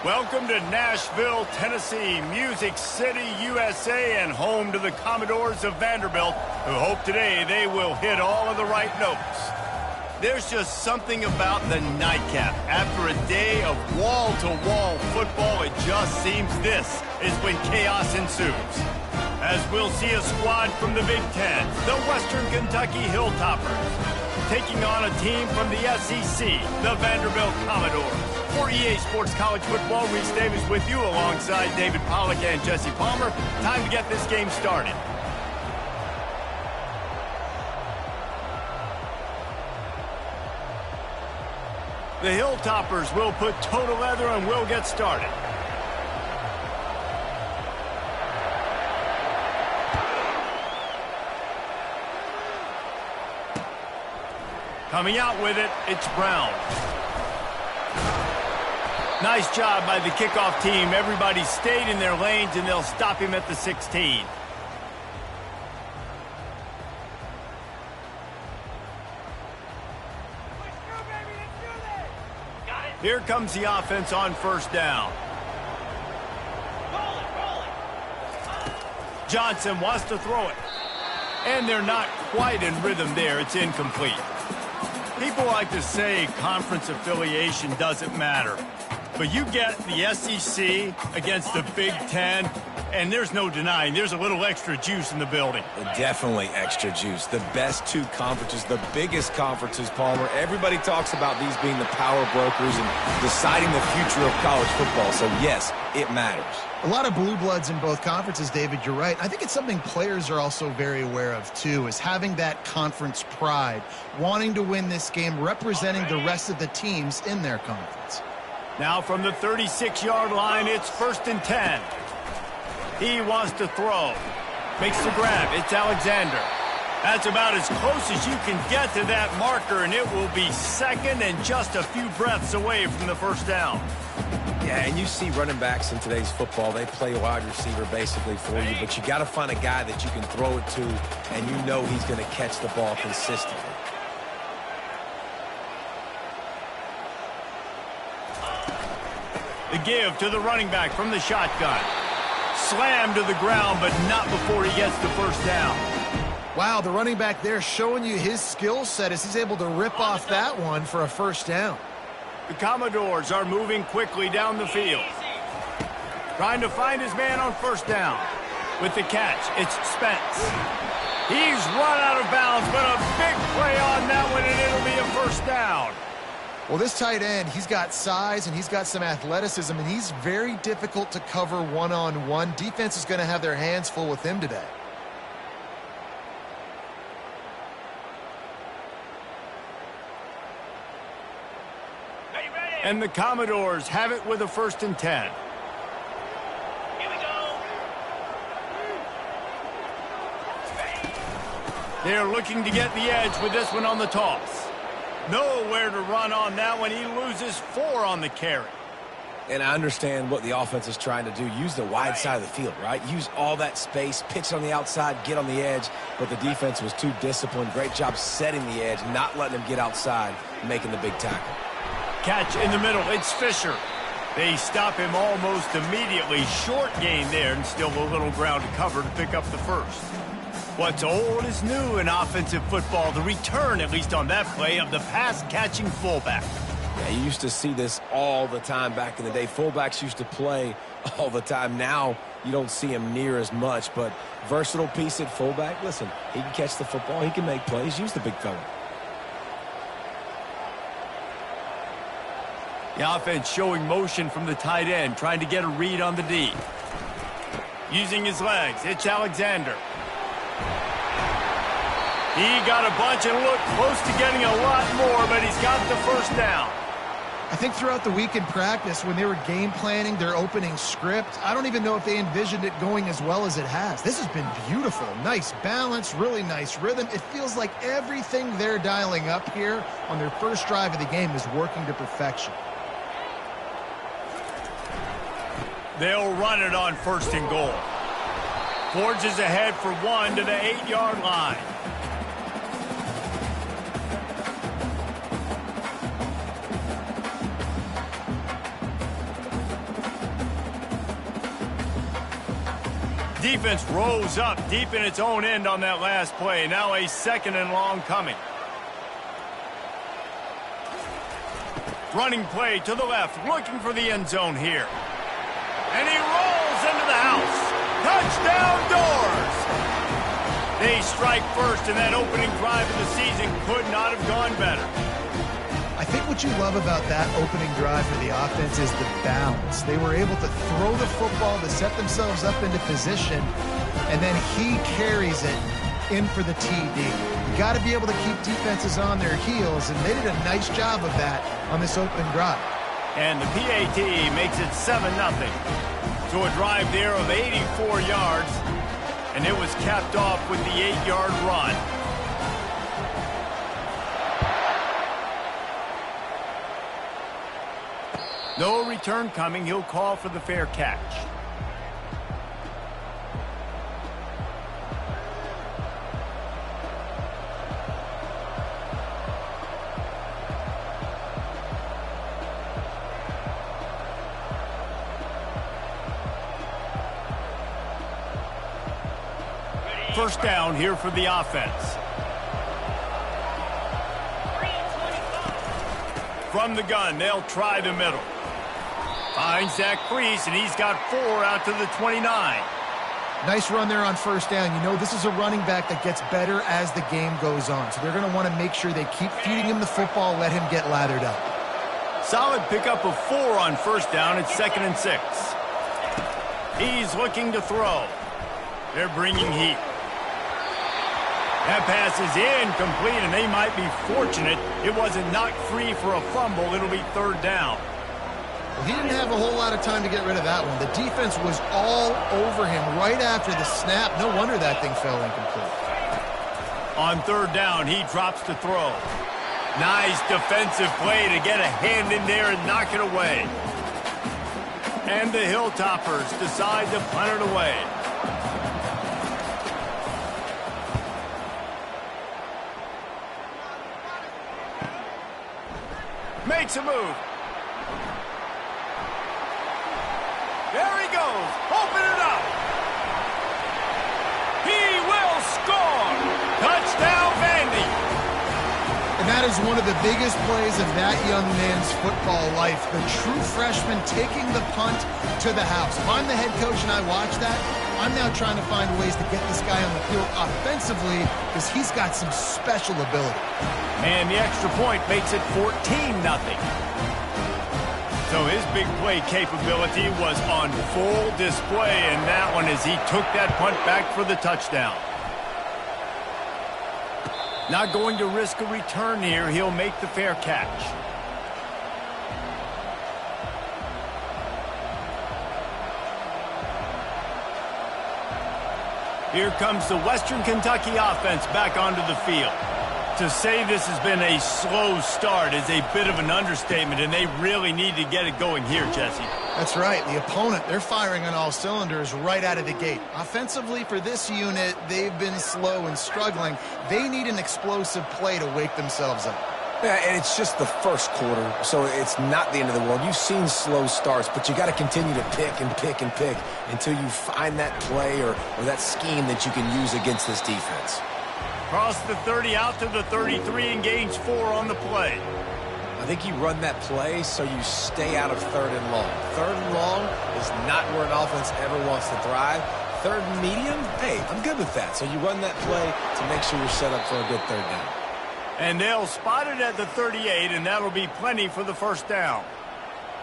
Welcome to Nashville, Tennessee, Music City, USA, and home to the Commodores of Vanderbilt, who hope today they will hit all of the right notes. There's just something about the nightcap. After a day of wall-to-wall football, it just seems this is when chaos ensues. As we'll see a squad from the Big Ten, the Western Kentucky Hilltoppers, taking on a team from the SEC, the Vanderbilt Commodores. For EA Sports College Football, Reese Davis with you alongside David Pollack and Jesse Palmer. Time to get this game started. The Hilltoppers will put toe to leather and we'll get started. Coming out with it, it's Brown. Nice job by the kickoff team. Everybody stayed in their lanes, and they'll stop him at the 16. Here comes the offense on first down. Johnson wants to throw it. And they're not quite in rhythm there. It's incomplete. People like to say conference affiliation doesn't matter. But you get the SEC against the Big Ten, and there's no denying there's a little extra juice in the building. Definitely extra juice. The best two conferences, the biggest conferences, Palmer. Everybody talks about these being the power brokers and deciding the future of college football. So, yes, it matters. A lot of blue bloods in both conferences, David. You're right. I think it's something players are also very aware of, too, is having that conference pride, wanting to win this game, representing the rest of the teams in their conference. Now from the 36-yard line, it's 1st and 10. He wants to throw. Makes the grab. It's Alexander. That's about as close as you can get to that marker, and it will be second and just a few breaths away from the first down. Yeah, and you see running backs in today's football, they play wide receiver basically for you, but you got to find a guy that you can throw it to, and you know he's going to catch the ball consistently. The give to the running back from the shotgun. Slammed to the ground, but not before he gets the first down. Wow, the running back there showing you his skill set as he's able to rip off that one for a first down. The Commodores are moving quickly down the field. Trying to find his man on first down. With the catch, it's Spence. He's run out of bounds, but a big play on that one, and it'll be a first down. Well, this tight end, he's got size and he's got some athleticism, and he's very difficult to cover one-on-one. Defense is going to have their hands full with him today. And the Commodores have it with a 1st and 10. Here we go. They're looking to get the edge with this one on the toss. Nowhere to run on that one. He loses 4 on the carry. And I understand what the offense is trying to do. Use the wide side of the field, right? Use all that space, pitch on the outside, get on the edge. But the defense was too disciplined. Great job setting the edge, not letting him get outside, making the big tackle. Catch in the middle. It's Fisher. They stop him almost immediately. Short gain there, and still a little ground to cover to pick up the first. What's old is new in offensive football. The return, at least on that play, of the pass-catching fullback. Yeah, you used to see this all the time back in the day. Fullbacks used to play all the time. Now you don't see him near as much, but versatile piece at fullback. Listen, he can catch the football. He can make plays. Use the big fella. The offense showing motion from the tight end, trying to get a read on the D. Using his legs, it's Alexander. He got a bunch and looked close to getting a lot more, but he's got the first down. I think throughout the week in practice, when they were game planning their opening script, I don't even know if they envisioned it going as well as it has. This has been beautiful. Nice balance, really nice rhythm. It feels like everything they're dialing up here on their first drive of the game is working to perfection. They'll run it on 1st and goal. Forges ahead for 1 to the 8-yard line. Defense rose up deep in its own end on that last play. Now a 2nd and long coming. Running play to the left, looking for the end zone here. And he rolls into the house. Touchdown Doors! They strike first, and that opening drive of the season could not have gone better. I think what you love about that opening drive for the offense is the balance. They were able to throw the football to set themselves up into position, and then he carries it in for the TD. You got to be able to keep defenses on their heels, and they did a nice job of that on this opening drive. And the PAT makes it 7-0. So a drive there of 84 yards, and it was capped off with the 8-yard run. No return coming. He'll call for the fair catch. First down here for the offense. From the gun, they'll try the middle. Finds that crease, and he's got 4 out to the 29. Nice run there on first down. You know, this is a running back that gets better as the game goes on. So they're going to want to make sure they keep feeding him the football, let him get lathered up. Solid pickup of 4 on first down. It's 2nd and 6. He's looking to throw. They're bringing heat. That pass is incomplete, and they might be fortunate it wasn't knocked free for a fumble. It'll be 3rd down. Well, he didn't have a whole lot of time to get rid of that one. The defense was all over him right after the snap. No wonder that thing fell incomplete. On 3rd down, he drops to throw. Nice defensive play to get a hand in there and knock it away. And the Hilltoppers decide to punt it away. Makes a move. There he goes. Open it up. He will score. Touchdown, Vandy. And that is one of the biggest plays of that young man's football life. The true freshman taking the punt to the house. If I'm the head coach and I watch that, I'm now trying to find ways to get this guy on the field offensively because he's got some special ability. And the extra point makes it 14-0. So his big play capability was on full display in that one as he took that punt back for the touchdown. Not going to risk a return here. He'll make the fair catch. Here comes the Western Kentucky offense back onto the field. To say this has been a slow start is a bit of an understatement, and they really need to get it going here, Jesse. That's right. The opponent, they're firing on all cylinders right out of the gate. Offensively, for this unit, they've been slow and struggling. They need an explosive play to wake themselves up. Yeah, and it's just the first quarter, so it's not the end of the world. You've seen slow starts, but you got to continue to pick and pick and pick until you find that play or that scheme that you can use against this defense. Cross the 30 out to the 33 and gains 4 on the play. I think you run that play so you stay out of 3rd and long. 3rd and long is not where an offense ever wants to thrive. 3rd and medium, hey, I'm good with that. So you run that play to make sure you're set up for a good 3rd down. And they'll spot it at the 38, and that'll be plenty for the first down.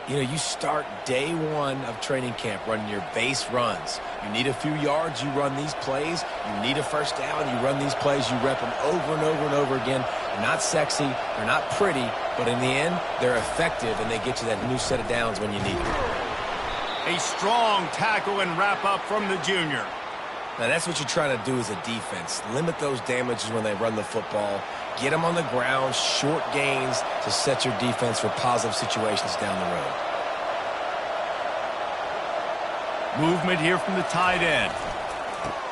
You know, you start day 1 of training camp running your base runs. You need a few yards, you run these plays. You need a first down, you run these plays. You rep them over and over and over again. They're not sexy, they're not pretty, but in the end, they're effective, and they get you that new set of downs when you need them. A strong tackle and wrap up from the junior. Now, that's what you're trying to do as a defense. Limit those damages when they run the football. Get them on the ground, short gains to set your defense for positive situations down the road. Movement here from the tight end.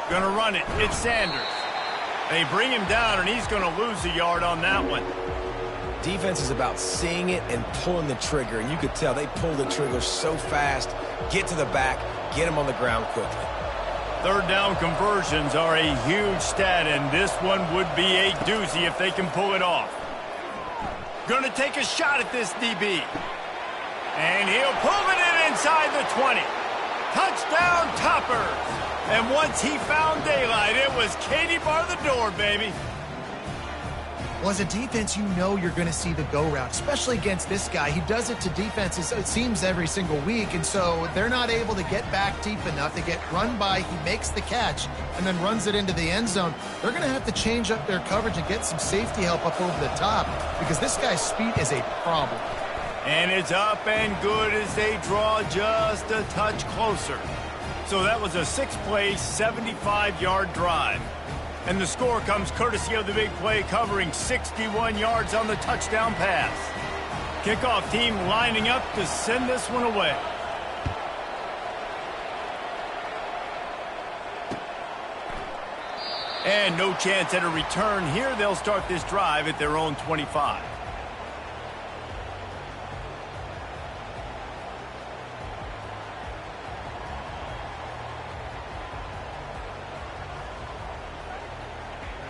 Gonna run it. It's Sanders. They bring him down, and he's gonna lose a yard on that one. Defense is about seeing it and pulling the trigger, and you could tell they pull the trigger so fast, get to the back, get him on the ground quickly. Third down conversions are a huge stat, and this one would be a doozy if they can pull it off. Going to take a shot at this DB. And he'll pull it in inside the 20. Touchdown, Toppers. And once he found daylight, it was Katie bar the door, baby. Well, as a defense, you know you're going to see the go route, especially against this guy. He does it to defenses, it seems, every single week, and so they're not able to get back deep enough. They get run by, he makes the catch, and then runs it into the end zone. They're going to have to change up their coverage and get some safety help up over the top because this guy's speed is a problem. And it's up and good as they draw just a touch closer. So that was a 6-play, 75-yard drive. And the score comes courtesy of the big play covering 61 yards on the touchdown pass. Kickoff team lining up to send this one away. And no chance at a return here. They'll start this drive at their own 25.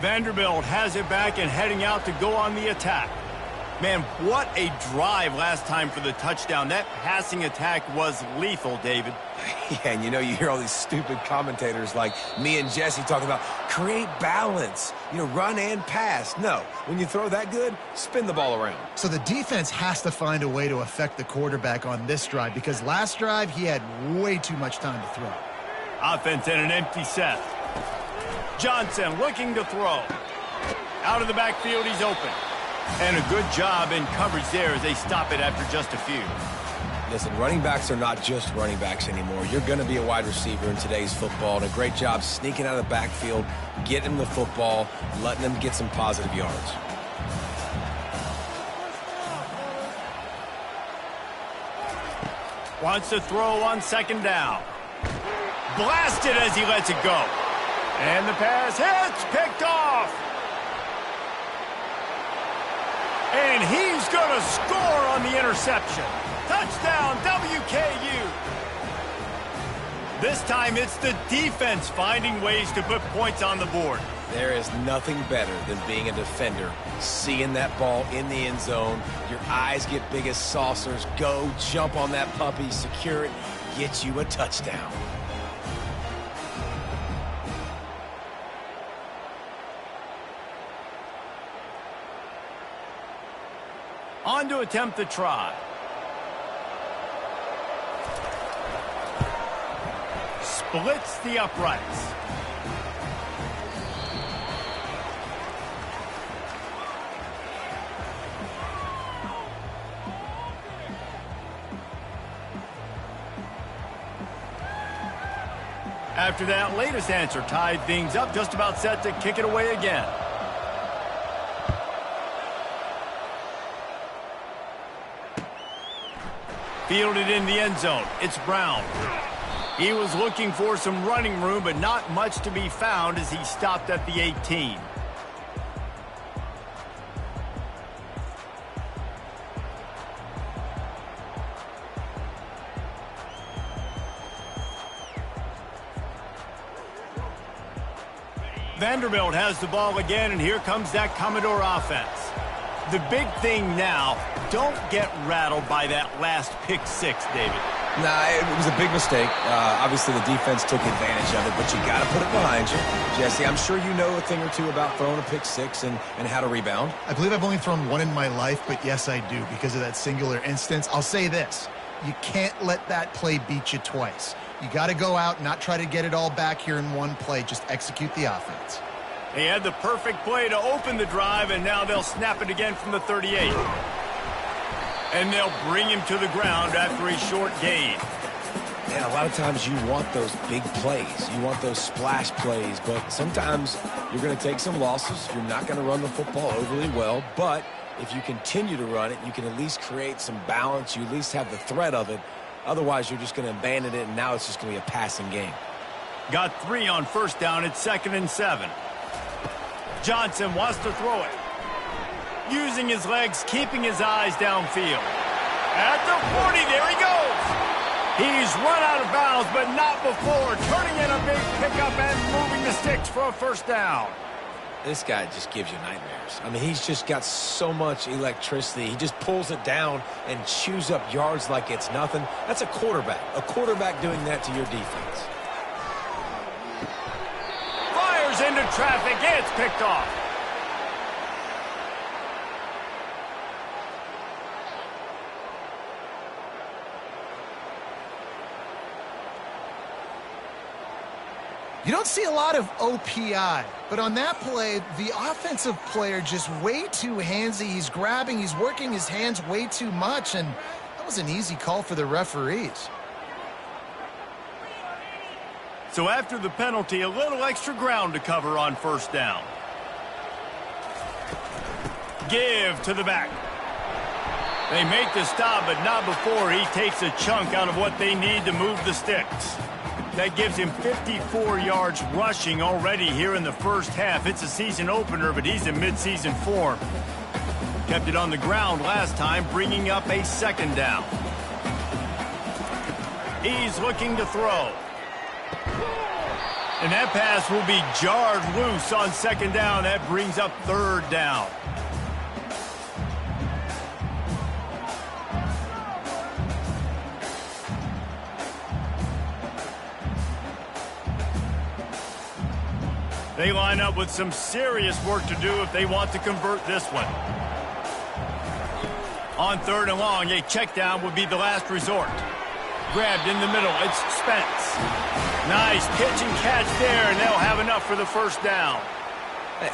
Vanderbilt has it back and heading out to go on the attack. Man, what a drive last time for the touchdown. That passing attack was lethal, David. Yeah, and you know, you hear all these stupid commentators like me and Jesse talking about create balance, run and pass. No, when you throw that good, spin the ball around. So the defense has to find a way to affect the quarterback on this drive because last drive he had way too much time to throw. Offense in an empty set. Johnson looking to throw. Out of the backfield, he's open. And a good job in coverage there as they stop it after just a few. Listen, running backs are not just running backs anymore. You're going to be a wide receiver in today's football, and a great job sneaking out of the backfield, getting them the football, letting them get some positive yards. Wants to throw on second down. Blasted as he lets it go. And the pass hits, picked off. And he's going to score on the interception. Touchdown, WKU. This time it's the defense finding ways to put points on the board. There is nothing better than being a defender, seeing that ball in the end zone. Your eyes get big as saucers. Go, jump on that puppy, secure it, get you a touchdown. On to attempt the try. Splits the uprights. After that latest answer tied things up, just about set to kick it away again. Fielded in the end zone. It's Brown. He was looking for some running room, but not much to be found as he stopped at the 18. Vanderbilt has the ball again, and here comes that Commodore offense. The big thing now, don't get rattled by that last pick six, David. Nah, it was a big mistake. Obviously, the defense took advantage of it, but you got to put it behind you. Jesse, I'm sure you know a thing or two about throwing a pick six and how to rebound. I believe I've only thrown one in my life, but yes, I do because of that singular instance. I'll say this. You can't let that play beat you twice. You got to go out and not try to get it all back here in one play. Just execute the offense. He had the perfect play to open the drive, and now they'll snap it again from the 38. And they'll bring him to the ground after a short gain. And a lot of times you want those big plays. You want those splash plays, but sometimes you're going to take some losses. You're not going to run the football overly well, but if you continue to run it, you can at least create some balance. You at least have the threat of it. Otherwise, you're just going to abandon it, and now it's just going to be a passing game. Got 3 on first down. It's 2nd and 7. Johnson wants to throw it. Using his legs, keeping his eyes downfield. At the 40, there he goes. He's run out of bounds, but not before. Turning in a big pickup and moving the sticks for a first down. This guy just gives you nightmares. I mean, he's just got so much electricity. He just pulls it down and chews up yards like it's nothing. That's a quarterback. A quarterback doing that to your defense. Fires into traffic. It's picked off. You don't see a lot of OPI, but on that play, the offensive player just way too handsy. He's grabbing, he's working his hands way too much, and that was an easy call for the referees. So after the penalty, a little extra ground to cover on first down. Give to the back. They make the stop, but not before he takes a chunk out of what they need to move the sticks. That gives him 54 yards rushing already here in the first half. It's a season opener, but he's in midseason form. Kept it on the ground last time, bringing up a second down. He's looking to throw. And that pass will be jarred loose on second down. That brings up third down. They line up with some serious work to do if they want to convert this one. On third and long, a check down would be the last resort. Grabbed in the middle, it's Spence. Nice pitch and catch there, and they'll have enough for the first down.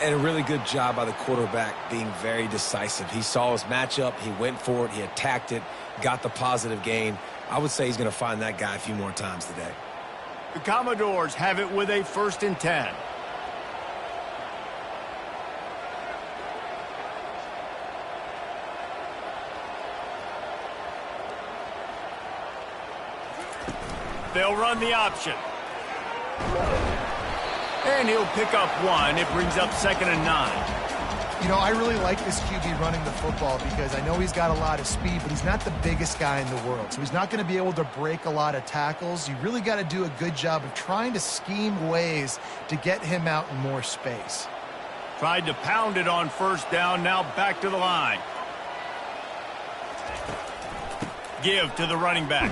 And a really good job by the quarterback being very decisive. He saw his matchup, he went for it, he attacked it, got the positive gain. I would say he's going to find that guy a few more times today. The Commodores have it with a 1st and 10. They'll run the option. And he'll pick up one. It brings up 2nd and 9. You know, I really like this QB running the football because I know he's got a lot of speed, but he's not the biggest guy in the world. So he's not going to be able to break a lot of tackles. You really got to do a good job of trying to scheme ways to get him out in more space. Tried to pound it on first down. Now back to the line. Give to the running back.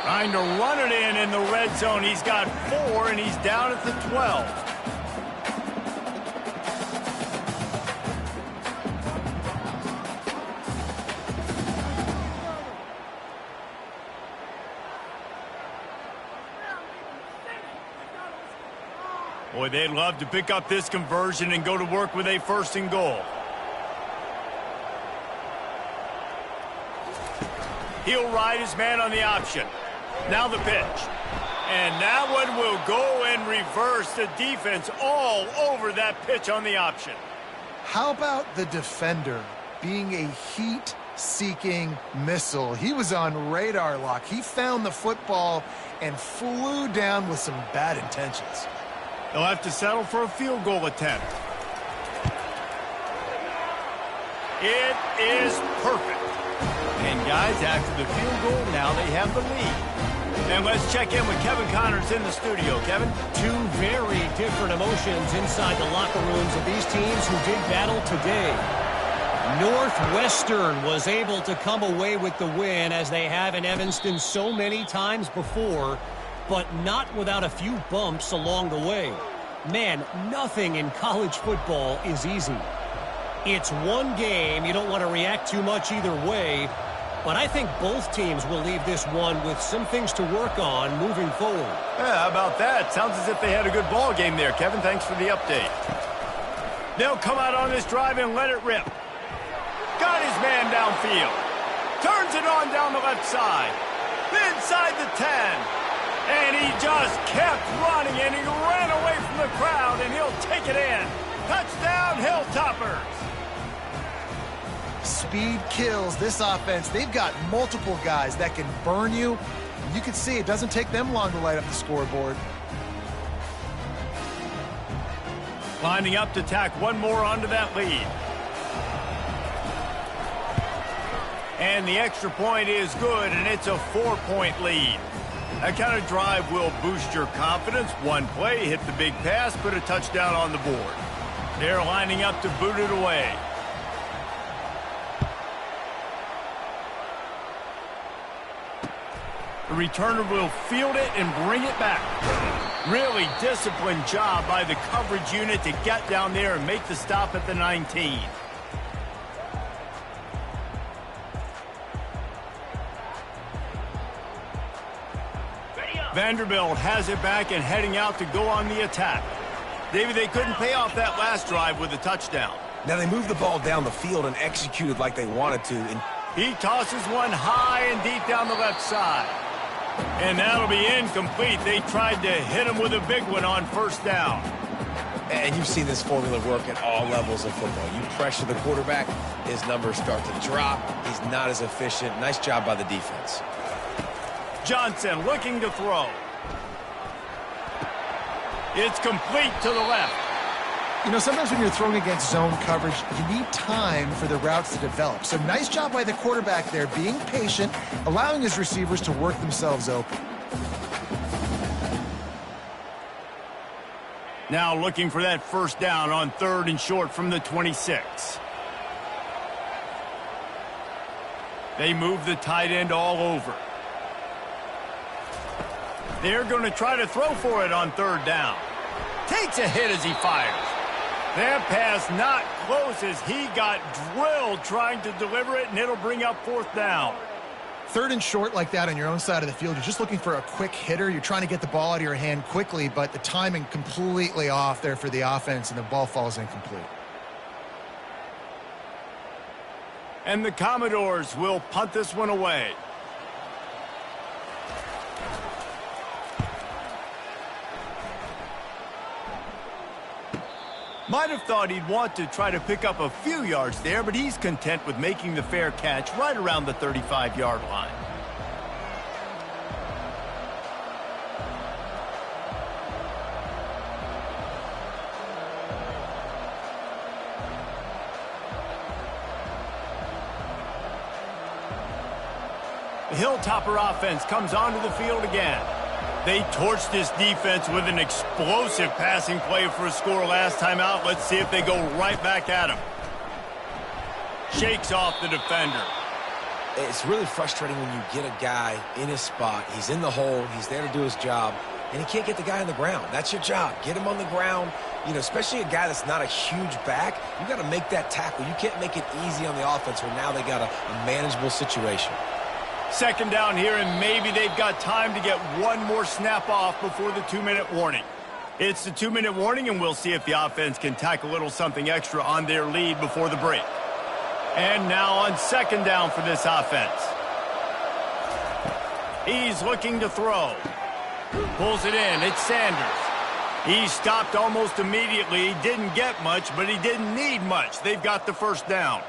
Trying to run it in the red zone. He's got 4, and he's down at the 12. Boy, they'd love to pick up this conversion and go to work with a 1st and goal. He'll ride his man on the option. Now the pitch. And that one will go in reverse. The defense all over that pitch on the option. How about the defender being a heat-seeking missile? He was on radar lock. He found the football and flew down with some bad intentions. They'll have to settle for a field goal attempt. It is perfect. And guys, after the field goal, now they have the lead. And let's check in with Kevin Connors in the studio. Kevin? Two very different emotions inside the locker rooms of these teams who did battle today. Northwestern was able to come away with the win as they have in Evanston so many times before, but not without a few bumps along the way. Man, nothing in college football is easy. It's one game. You don't want to react too much either way. But I think both teams will leave this one with some things to work on moving forward. Yeah, how about that? Sounds as if they had a good ball game there, Kevin. Thanks for the update. They'll come out on this drive and let it rip. Got his man downfield. Turns it on down the left side. Inside the 10. And he just kept running, and he ran away from the crowd, and he'll take it in. Touchdown, Hilltoppers. Speed kills this offense. They've got multiple guys that can burn you. You can see it doesn't take them long to light up the scoreboard. Lining up to tack one more onto that lead. And the extra point is good, and it's a 4-point lead. That kind of drive will boost your confidence. One play, hit the big pass, put a touchdown on the board. They're lining up to boot it away. The returner will field it and bring it back. Really disciplined job by the coverage unit to get down there and make the stop at the 19. Vanderbilt has it back and heading out to go on the attack. David, they couldn't pay off that last drive with a touchdown. Now they moved the ball down the field and executed like they wanted to. And he tosses one high and deep down the left side. And that'll be incomplete. They tried to hit him with a big one on first down. And you've seen this formula work at all levels of football. You pressure the quarterback, his numbers start to drop. He's not as efficient. Nice job by the defense. Johnson looking to throw. It's complete to the left. You know, sometimes when you're throwing against zone coverage, you need time for the routes to develop. So nice job by the quarterback there, being patient, allowing his receivers to work themselves open. Now looking for that first down on 3rd and short from the 26. They move the tight end all over. They're going to try to throw for it on 3rd down. Takes a hit as he fires. That pass not close as he got drilled trying to deliver it, and it'll bring up 4th down. 3rd and short like that on your own side of the field, you're just looking for a quick hitter. You're trying to get the ball out of your hand quickly, but the timing completely off there for the offense, and the ball falls incomplete. And the Commodores will punt this one away. Might have thought he'd want to try to pick up a few yards there, but he's content with making the fair catch right around the 35-yard line. The Hilltopper offense comes onto the field again. They torched this defense with an explosive passing play for a score last time out. Let's see if they go right back at him. Shakes off the defender. It's really frustrating when you get a guy in his spot. He's in the hole. He's there to do his job, and he can't get the guy on the ground. That's your job. Get him on the ground. You know, especially a guy that's not a huge back. You got to make that tackle. You can't make it easy on the offense where now they got a manageable situation. 2nd down here, and maybe they've got time to get one more snap off before the 2-minute warning. It's the 2-minute warning, and we'll see if the offense can tack a little something extra on their lead before the break. And now on 2nd down for this offense. He's looking to throw. Pulls it in. It's Sanders. He stopped almost immediately. He didn't get much, but he didn't need much. They've got the 1st down.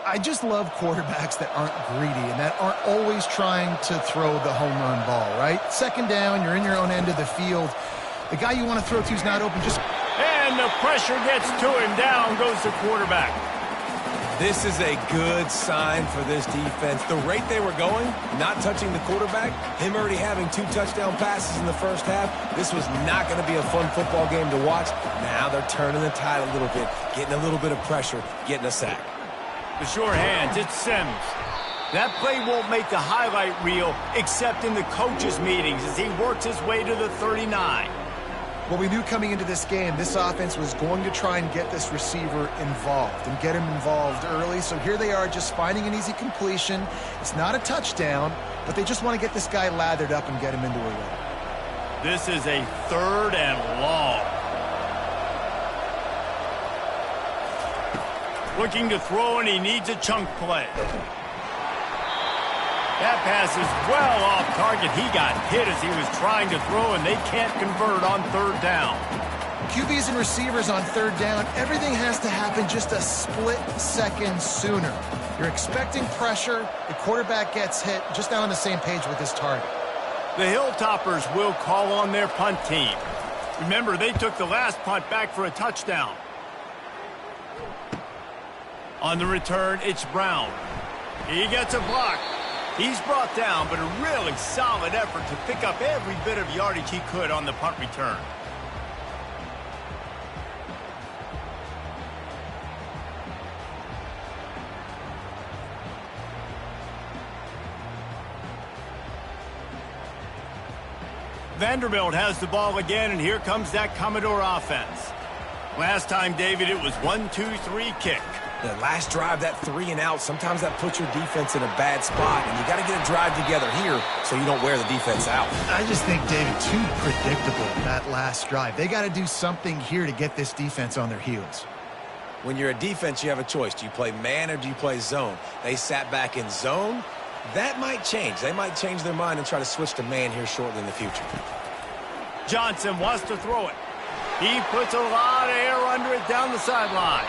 I just love quarterbacks that aren't greedy and that aren't always trying to throw the home run ball, right? 2nd down, you're in your own end of the field. The guy you want to throw to is not open. And the pressure gets to him. Down goes the quarterback. This is a good sign for this defense. The rate they were going, not touching the quarterback, him already having 2 touchdown passes in the first half, this was not going to be a fun football game to watch. Now they're turning the tide a little bit, getting a little bit of pressure, getting a sack. The sure hands, it's Sims. That play won't make the highlight reel except in the coaches' meetings as he works his way to the 39. Well, we knew coming into this game, this offense was going to try and get this receiver involved and get him involved early. So here they are just finding an easy completion. It's not a touchdown, but they just want to get this guy lathered up and get him into a run. This is a 3rd and long. Looking to throw, and he needs a chunk play. That pass is well off target. He got hit as he was trying to throw, and they can't convert on 3rd down. QBs and receivers on 3rd down, everything has to happen just a split second sooner. You're expecting pressure. The quarterback gets hit. Just not on the same page with his target. The Hilltoppers will call on their punt team. Remember, they took the last punt back for a touchdown. On the return, it's Brown. He gets a block. He's brought down, but a really solid effort to pick up every bit of yardage he could on the punt return. Vanderbilt has the ball again, and here comes that Commodore offense. Last time, David, it was 1-2-3 kick. The last drive, that 3 and out, sometimes that puts your defense in a bad spot, and you got to get a drive together here so you don't wear the defense out. I just think, David, too predictable, that last drive. They got to do something here to get this defense on their heels. When you're a defense, you have a choice. Do you play man or do you play zone? They sat back in zone. That might change. They might change their mind and try to switch to man here shortly in the future. Johnson wants to throw it. He puts a lot of air under it down the sideline.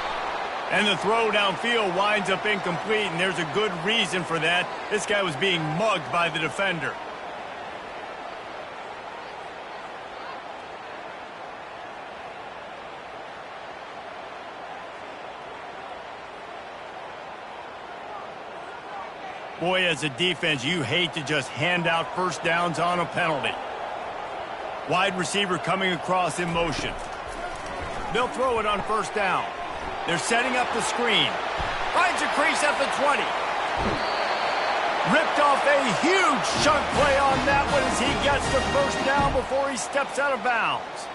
And the throw downfield winds up incomplete, and there's a good reason for that. This guy was being mugged by the defender. Boy, as a defense, you hate to just hand out first downs on a penalty. Wide receiver coming across in motion. They'll throw it on first down. They're setting up the screen. Finds a crease at the 20. Ripped off a huge chunk play on that one as he gets the first down before he steps out of bounds.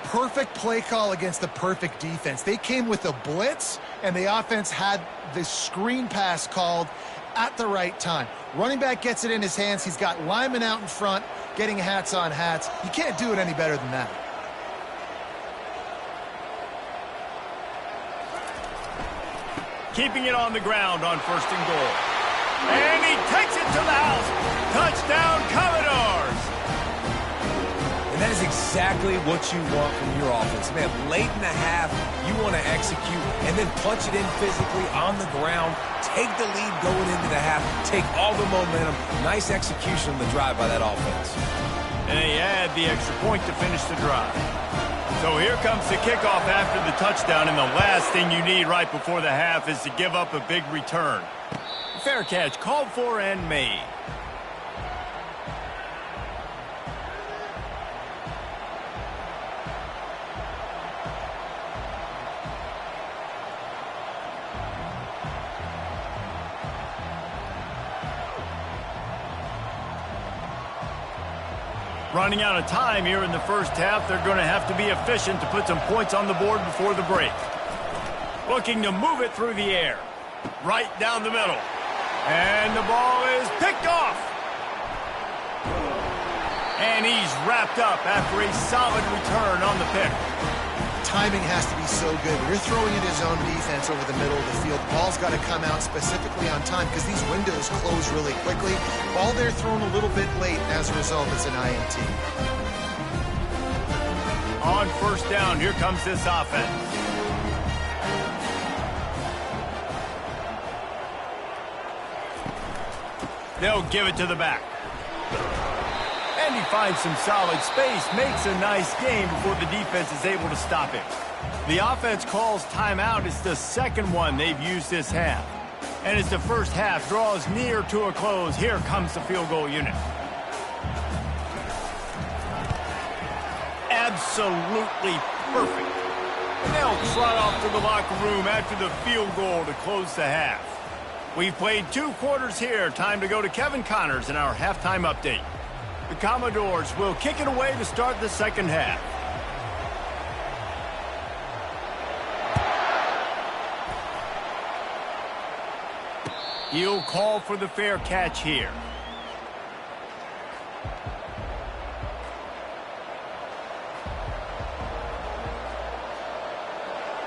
Perfect play call against the perfect defense. They came with a blitz, and the offense had the screen pass called at the right time. Running back gets it in his hands. He's got linemen out in front, getting hats on hats. You can't do it any better than that. Keeping it on the ground on first and goal. And he takes it to the house. Touchdown, Commodores! And that is exactly what you want from your offense. Man, late in the half, you want to execute and then punch it in physically on the ground. Take the lead going into the half. Take all the momentum. Nice execution on the drive by that offense. And they add the extra point to finish the drive. So here comes the kickoff after the touchdown, and the last thing you need right before the half is to give up a big return. Fair catch called for and made. Running out of time here in the first half, they're going to have to be efficient to put some points on the board before the break. Looking to move it through the air. Right down the middle. And the ball is picked off. And he's wrapped up after a solid return on the pick. Timing has to be so good. When you're throwing in his own defense over the middle of the field, ball's got to come out specifically on time because these windows close really quickly. Ball there thrown a little bit late. As a result, it's an INT. On first down, here comes this offense. They'll give it to the back. And he finds some solid space, makes a nice game before the defense is able to stop him. The offense calls timeout. It's the second one they've used this half. And as the first half draws near to a close, here comes the field goal unit. Absolutely perfect. And they'll trot off to the locker room after the field goal to close the half. We've played 2 quarters here. Time to go to Kevin Connors in our halftime update. The Commodores will kick it away to start the second half. He'll call for the fair catch here.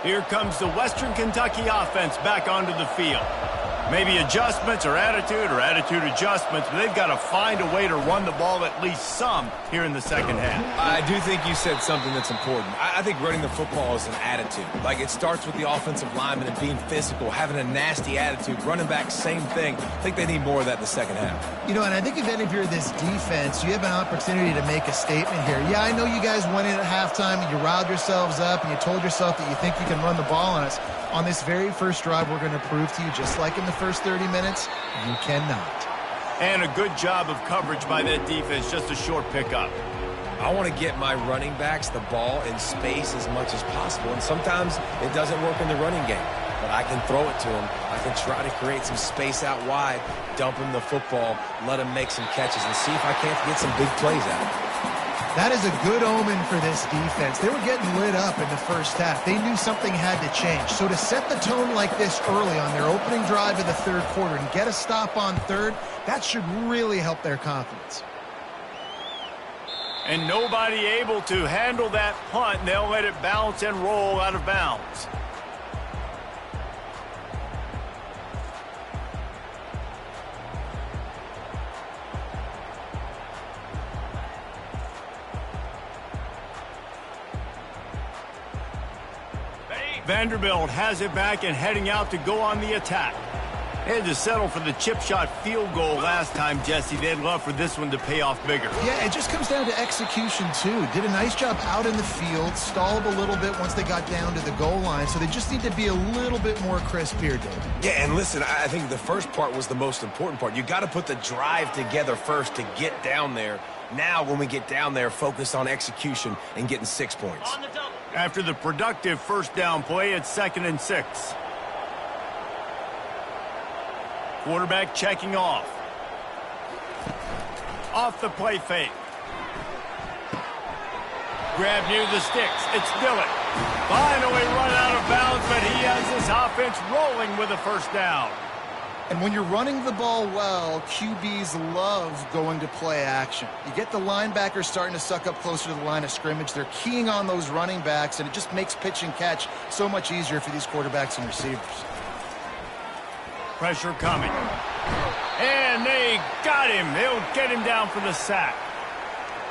Here comes the Western Kentucky offense back onto the field. Maybe adjustments or attitude adjustments, but they've got to find a way to run the ball at least some here in the second half. I do think you said something that's important. I think running the football is an attitude. Like, it starts with the offensive lineman and being physical, having a nasty attitude. Running back, same thing. I think they need more of that in the second half. You know, and I think if you're this defense, you have an opportunity to make a statement here. Yeah, I know you guys went in at halftime and you riled yourselves up and you told yourself that you think you can run the ball on us. On this very first drive, we're going to prove to you, just like in the first 30 minutes? You cannot. And a good job of coverage by that defense, just a short pickup. I want to get my running backs the ball in space as much as possible, and sometimes it doesn't work in the running game. But I can throw it to him. I can try to create some space out wide, dump him the football, let him make some catches, and see if I can't get some big plays out of it. That is a good omen for this defense. They were getting lit up in the first half. They knew something had to change. So to set the tone like this early on their opening drive of the third quarter and get a stop on third, that should really help their confidence. And nobody able to handle that punt, and they'll let it bounce and roll out of bounds. Vanderbilt has it back and heading out to go on the attack. They had to settle for the chip shot field goal last time, Jesse. They'd love for this one to pay off bigger. Yeah, it just comes down to execution, too. Did a nice job out in the field, stalled a little bit once they got down to the goal line, so they just need to be a little bit more crisp here, David. Yeah, and listen, I think the first part was the most important part. You got to put the drive together first to get down there. Now, when we get down there, focus on execution and getting 6 points. On the double. After the productive first down play, it's 2nd and 6. Quarterback checking off. Off the play fake. Grab near the sticks. It's Dillon. Finally run out of bounds, but he has this offense rolling with a first down. And when you're running the ball well, QBs love going to play action. You get the linebackers starting to suck up closer to the line of scrimmage. They're keying on those running backs, and it just makes pitch and catch so much easier for these quarterbacks and receivers. Pressure coming. And they got him. They'll get him down for the sack.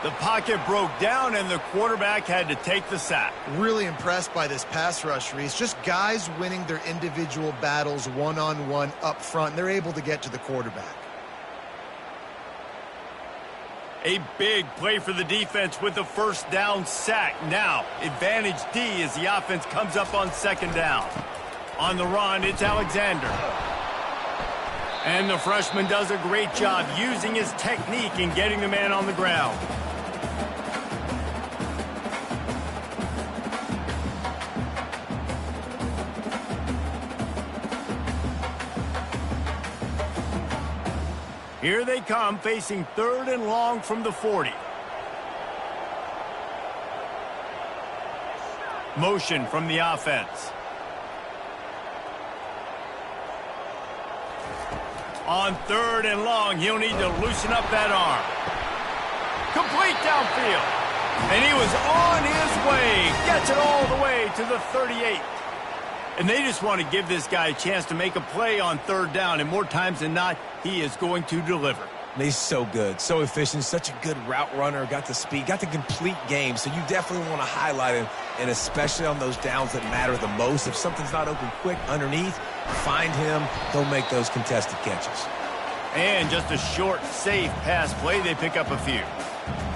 The pocket broke down, and the quarterback had to take the sack. Really impressed by this pass rush, Reese. Just guys winning their individual battles one-on-one up front. They're able to get to the quarterback. A big play for the defense with the first down sack. Now, advantage D as the offense comes up on 2nd down. On the run, it's Alexander. And the freshman does a great job using his technique and getting the man on the ground. Here they come, facing 3rd and long from the 40. Motion from the offense. On 3rd and long, he'll need to loosen up that arm. Complete downfield. And he was on his way. Gets it all the way to the 38. And they just want to give this guy a chance to make a play on 3rd down. And more times than not, he is going to deliver. He's so good, so efficient, such a good route runner, got the speed, got the complete game. So you definitely want to highlight him, and especially on those downs that matter the most. If something's not open quick underneath, find him. He'll make those contested catches. And just a short, safe pass play. They pick up a few.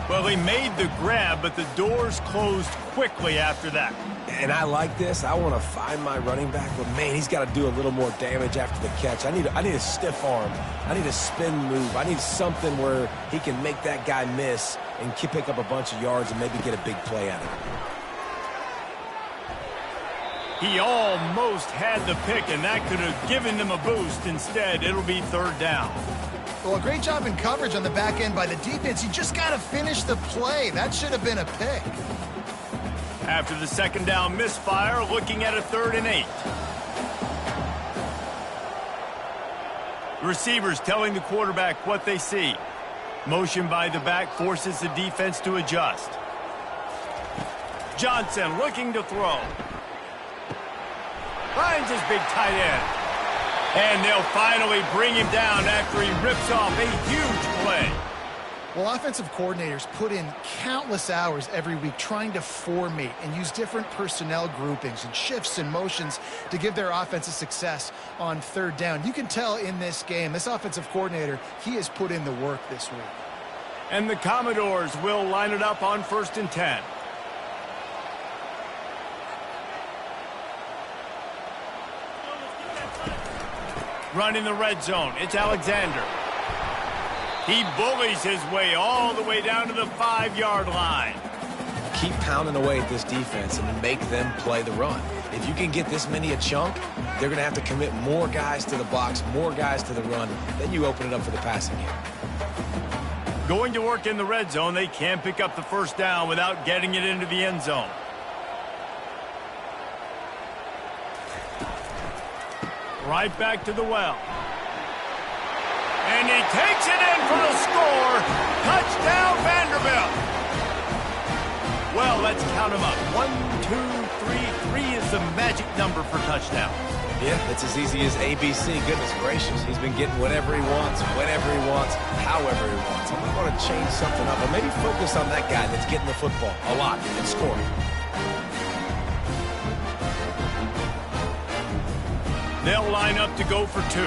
Well, they made the grab, but the doors closed quickly after that. And I like this. I want to find my running back, but man, he's got to do a little more damage after the catch. I need a stiff arm. I need a spin move. I need something where he can make that guy miss and pick up a bunch of yards and maybe get a big play out of it. He almost had the pick, and that could have given them a boost. Instead, it'll be 3rd down. Well, a great job in coverage on the back end by the defense. You just got to finish the play. That should have been a pick. After the 2nd down misfire, looking at a 3rd and 8. The receivers telling the quarterback what they see. Motion by the back forces the defense to adjust. Johnson looking to throw. Finds his big tight end. And they'll finally bring him down after he rips off a huge play. Well, offensive coordinators put in countless hours every week trying to formate and use different personnel groupings and shifts and motions to give their offense a success on 3rd down. You can tell in this game, this offensive coordinator, he has put in the work this week. And the Commodores will line it up on 1st and 10. Running the red zone, it's Alexander. He bullies his way all the way down to the 5-yard line. Keep pounding away at this defense and make them play the run. If you can get this many a chunk, they're going to have to commit more guys to the box, more guys to the run. Then you open it up for the passing game. Going to work in the red zone, they can't pick up the first down without getting it into the end zone. Right back to the well. And he takes it in for the score. Touchdown, Vanderbilt. Well, let's count them up. 1, 2, 3. 3 is the magic number for touchdowns. Yeah, it's as easy as ABC. Goodness gracious. He's been getting whatever he wants, whenever he wants, however he wants. I'm going to change something up, or maybe focus on that guy that's getting the football a lot and scoring. They'll line up to go for 2.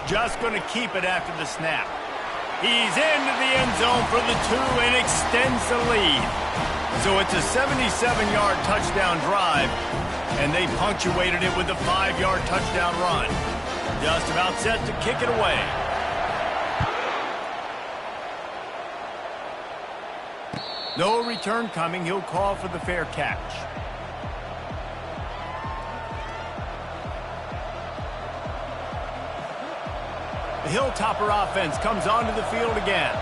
Just going to keep it after the snap. He's into the end zone for the 2 and extends the lead. So it's a 77-yard touchdown drive, and they punctuated it with a 5-yard touchdown run. Just about set to kick it away. No return coming. He'll call for the fair catch. The Hilltopper offense comes onto the field again.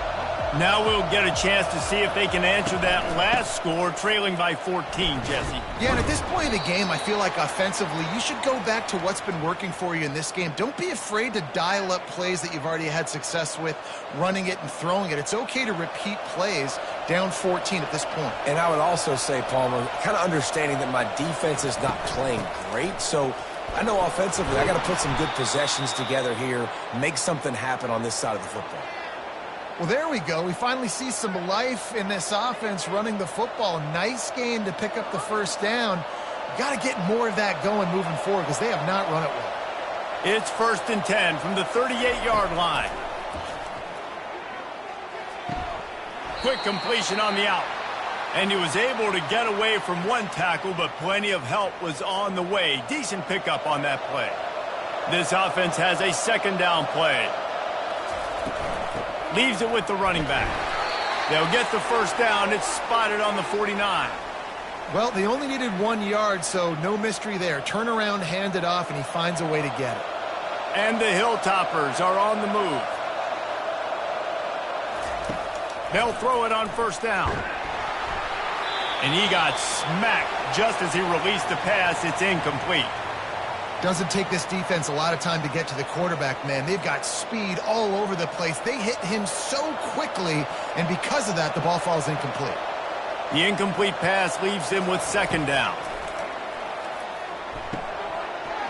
Now we'll get a chance to see if they can answer that last score, trailing by 14, Jesse. Yeah, and at this point of the game, I feel like offensively, you should go back to what's been working for you in this game. Don't be afraid to dial up plays that you've already had success with, running it and throwing it. It's okay to repeat plays down 14 at this point. And I would also say, Palmer, kind of understanding that my defense is not playing great, so I know offensively I got to put some good possessions together here, make something happen on this side of the football. Well, there we go. We finally see some life in this offense running the football. Nice game to pick up the first down. Got to get more of that going moving forward because they have not run it well. It's 1st and 10 from the 38-yard line. Quick completion on the out. And he was able to get away from one tackle, but plenty of help was on the way. Decent pickup on that play. This offense has a 2nd down play. Leaves it with the running back. They'll get the first down. It's spotted on the 49. Well, they only needed 1 yard, so no mystery there. Turn around, hand it off, and he finds a way to get it. And the Hilltoppers are on the move. They'll throw it on 1st down. And he got smacked just as he released the pass. It's incomplete. Doesn't take this defense a lot of time to get to the quarterback, man. They've got speed all over the place. They hit him so quickly, and because of that, the ball falls incomplete. The incomplete pass leaves him with 2nd down.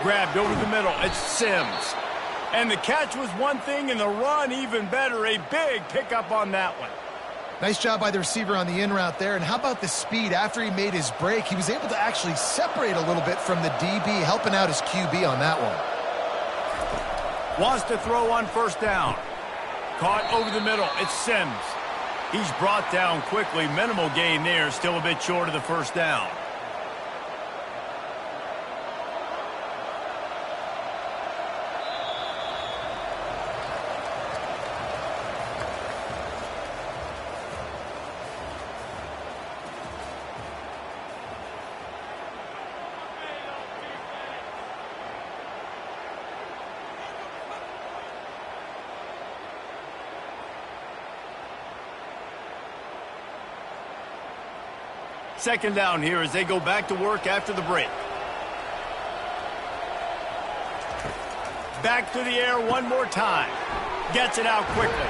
Grabbed over the middle. It's Sims. And the catch was one thing, and the run even better. A big pickup on that one. Nice job by the receiver on the in route there. And how about the speed after he made his break? He was able to actually separate a little bit from the DB, helping out his QB on that one. Wants to throw on 1st down. Caught over the middle. It's Sims. He's brought down quickly. Minimal gain there. Still a bit short of the 1st down. Second down here as they go back to work after the break. Back to the air one more time. Gets it out quickly.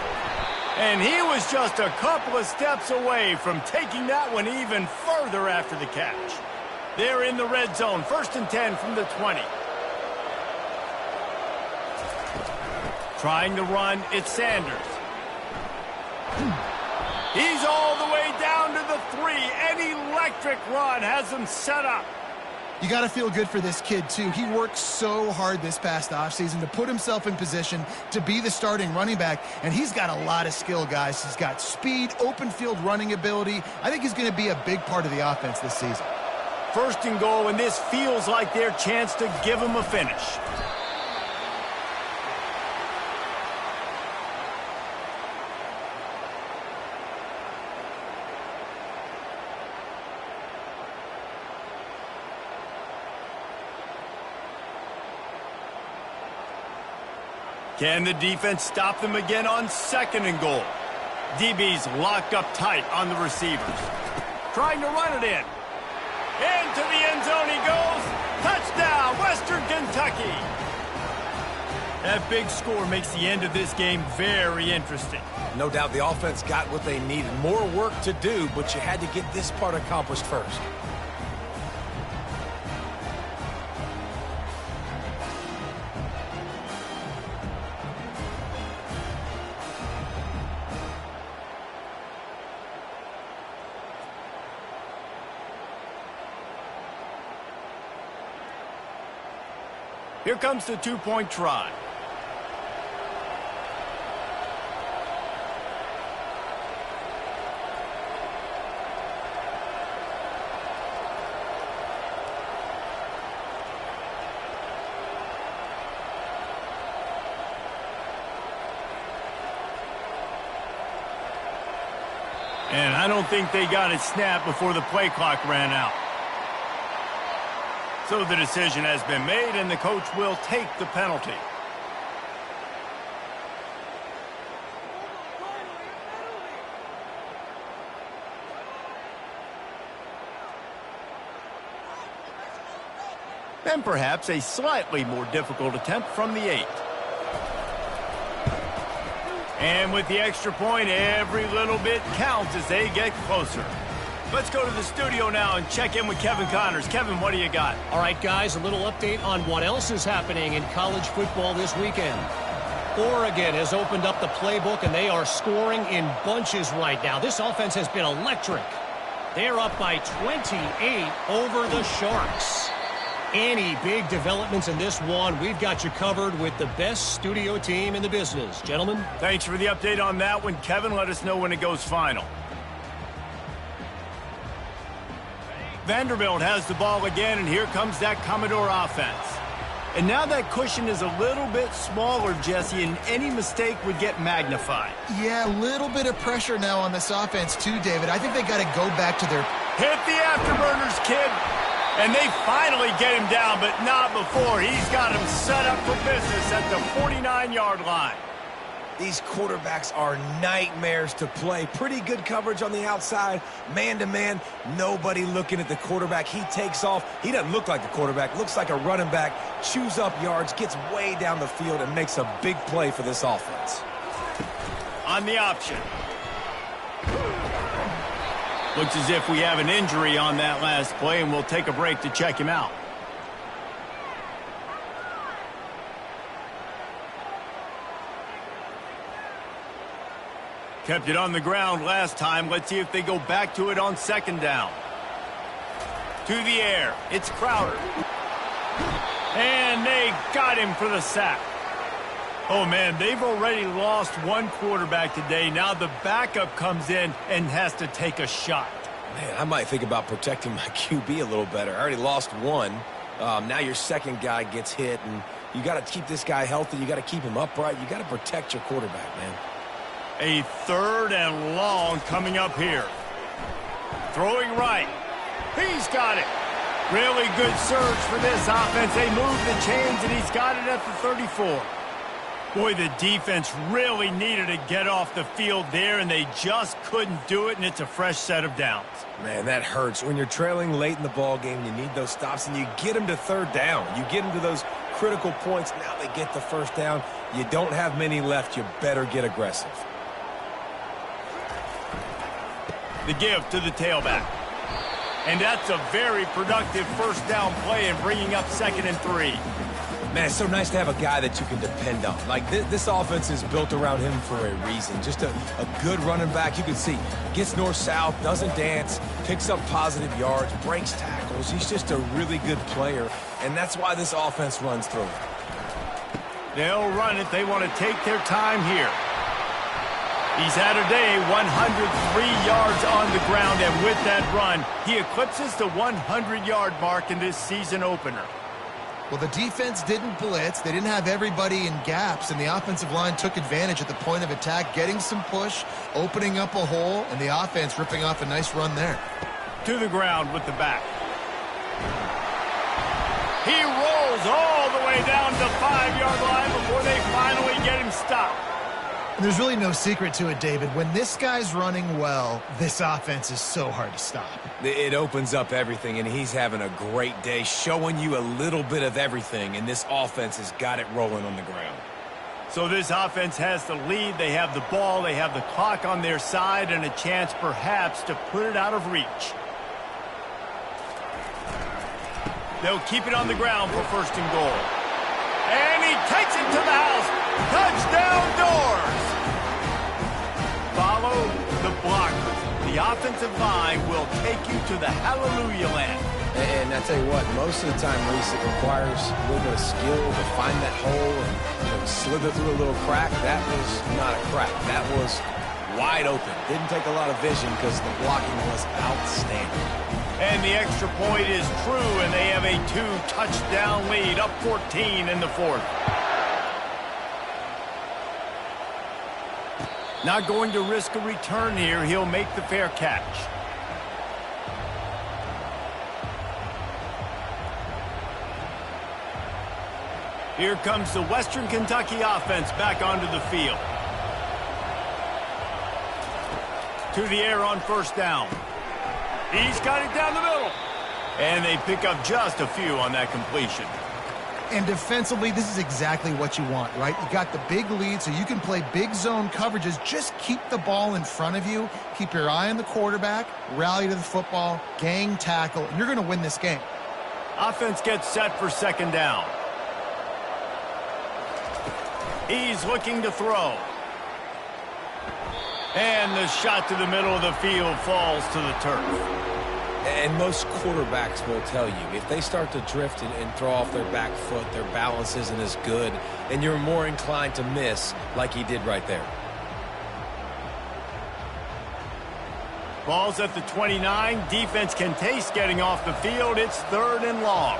And he was just a couple of steps away from taking that one even further after the catch. They're in the red zone. 1st and 10 from the 20. Trying to run, it's Sanders. He's all the way down to the 3. An electric run has him set up. You got to feel good for this kid, too. He worked so hard this past offseason to put himself in position to be the starting running back, and he's got a lot of skill, guys. He's got speed, open field running ability. I think he's going to be a big part of the offense this season. First and goal, and this feels like their chance to give them a finish. Can the defense stop them again on second and goal? DB's locked up tight on the receivers. Trying to run it in. Into the end zone he goes. Touchdown, Western Kentucky. That big score makes the end of this game very interesting. No doubt the offense got what they needed. More work to do, but you had to get this part accomplished first. Here comes the two-point try. And I don't think they got it snapped before the play clock ran out. So the decision has been made, and the coach will take the penalty. And perhaps a slightly more difficult attempt from the 8. And with the extra point, every little bit counts as they get closer. Let's go to the studio now and check in with Kevin Connors. Kevin, what do you got? All right, guys, a little update on what else is happening in college football this weekend. Oregon has opened up the playbook, and they are scoring in bunches right now. This offense has been electric. They're up by 28 over the Sharks. Any big developments in this one, we've got you covered with the best studio team in the business. Gentlemen? Thanks for the update on that one. Kevin, let us know when it goes final. Vanderbilt has the ball again, and here comes that Commodore offense. And now that cushion is a little bit smaller, Jesse, and any mistake would get magnified. Yeah, a little bit of pressure now on this offense too, David. I think they got to go back to their... Hit the afterburners, kid. And they finally get him down, but not before. He's got him set up for business at the 49-yard line. These quarterbacks are nightmares to play. Pretty good coverage on the outside. Man-to-man, nobody looking at the quarterback. He takes off. He doesn't look like the quarterback. Looks like a running back. Chews up yards, gets way down the field, and makes a big play for this offense. On the option. Looks as if we have an injury on that last play, and we'll take a break to check him out. Kept it on the ground last time. Let's see if they go back to it on second down. To the air. It's Crowder. And they got him for the sack. Oh, man, they've already lost one quarterback today. Now the backup comes in and has to take a shot. Man, I might think about protecting my QB a little better. I already lost one. Now your second guy gets hit, and you got to keep this guy healthy. You got to keep him upright. You got to protect your quarterback, man. A third and long coming up here. Throwing right. He's got it. Really good surge for this offense. They move the chains, and he's got it at the 34. Boy, the defense really needed to get off the field there, and they just couldn't do it, and it's a fresh set of downs. Man, that hurts. When you're trailing late in the ball game, you need those stops, and you get them to third down. You get them to those critical points. Now they get the first down. You don't have many left. You better get aggressive. The give to the tailback. And that's a very productive first down play and bringing up 2nd and 3. Man, it's so nice to have a guy that you can depend on. Like, this offense is built around him for a reason. Just a good running back. You can see, gets north-south, doesn't dance, picks up positive yards, breaks tackles. He's just a really good player, and that's why this offense runs through him. They'll run it. They want to take their time here. He's had a day, 103 yards on the ground, and with that run, he eclipses the 100-yard mark in this season opener. Well, the defense didn't blitz. They didn't have everybody in gaps, and the offensive line took advantage at the point of attack, getting some push, opening up a hole, and the offense ripping off a nice run there. To the ground with the back. He rolls all the way down to the 5-yard line before they finally get him stopped. And there's really no secret to it, David. When this guy's running well, this offense is so hard to stop. It opens up everything, and he's having a great day, showing you a little bit of everything, and this offense has got it rolling on the ground. So this offense has the lead. They have the ball. They have the clock on their side and a chance perhaps to put it out of reach. They'll keep it on the ground for first and goal. And he takes it to the house. Touchdown Doors! Follow the blocker. The offensive line will take you to the hallelujah land. And I tell you what, most of the time, Reese, it requires a little bit of skill to find that hole and slither through a little crack. That was not a crack. That was wide open. Didn't take a lot of vision because the blocking was outstanding. And the extra point is true, and they have a 2-touchdown lead, up 14 in the fourth. Not going to risk a return here. He'll make the fair catch. Here comes the Western Kentucky offense back onto the field. To the air on first down. He's got it down the middle. And they pick up just a few on that completion. And defensively, this is exactly what you want, right? You got the big lead, so you can play big zone coverages. Just keep the ball in front of you. Keep your eye on the quarterback. Rally to the football. Gang tackle. And you're going to win this game. Offense gets set for second down. He's looking to throw. And the shot to the middle of the field falls to the turf. And most quarterbacks will tell you, if they start to drift and throw off their back foot, their balance isn't as good, and you're more inclined to miss like he did right there. Ball's at the 29. Defense can taste getting off the field. It's third and long.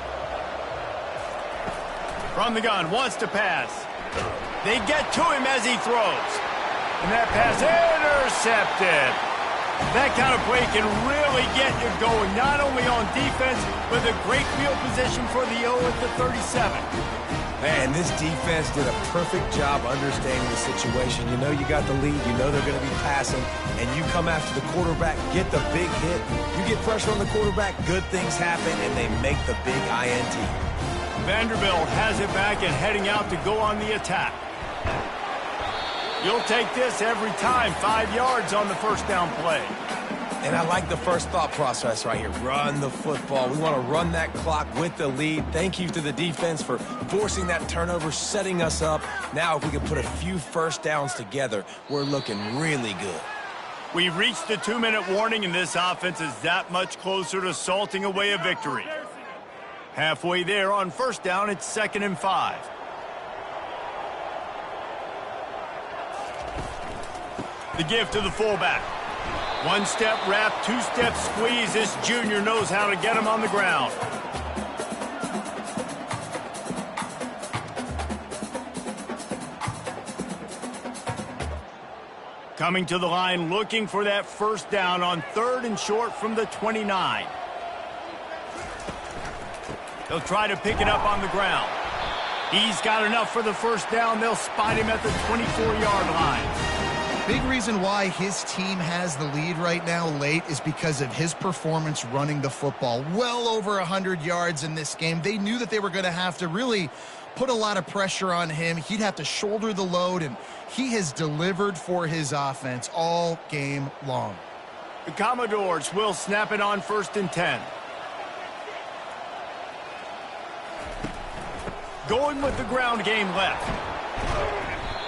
From the gun, wants to pass. They get to him as he throws. And that pass intercepted. That kind of play can really get you going, not only on defense, but a great field position for the O at the 37. Man, this defense did a perfect job understanding the situation. You know you got the lead, you know they're going to be passing, and you come after the quarterback, get the big hit. You get pressure on the quarterback, good things happen, and they make the big INT. Vanderbilt has it back and heading out to go on the attack. You'll take this every time. 5 yards on the first down play. And I like the first thought process right here. Run the football. We want to run that clock with the lead. Thank you to the defense for forcing that turnover, setting us up. Now if we can put a few first downs together, we're looking really good. We've reached the 2-minute warning, and this offense is that much closer to salting away a victory. Halfway there on first down, it's 2nd and 5. The give to the fullback. 1-step wrap, 2-step squeeze. This junior knows how to get him on the ground. Coming to the line, looking for that first down on 3rd and short from the 29. They'll try to pick it up on the ground. He's got enough for the first down. They'll spot him at the 24-yard line. Big reason why his team has the lead right now late is because of his performance running the football. Well over 100 yards in this game. They knew that they were going to have to really put a lot of pressure on him. He'd have to shoulder the load, and he has delivered for his offense all game long. The Commodores will snap it on 1st and 10. Going with the ground game left.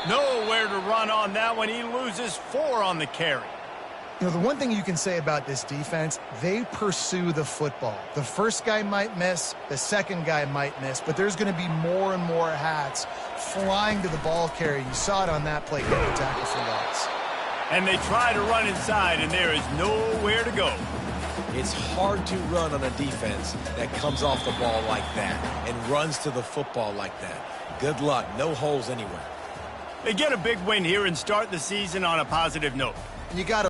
Nowhere to run on that one. He loses 4 on the carry. You know, the one thing you can say about this defense, they pursue the football. The first guy might miss, the second guy might miss, but there's going to be more and more hats flying to the ball carrier. You saw it on that play, getting the tackle for loss. And they try to run inside, and there is nowhere to go. It's hard to run on a defense that comes off the ball like that and runs to the football like that. Good luck. No holes anywhere. They get a big win here and start the season on a positive note. You got to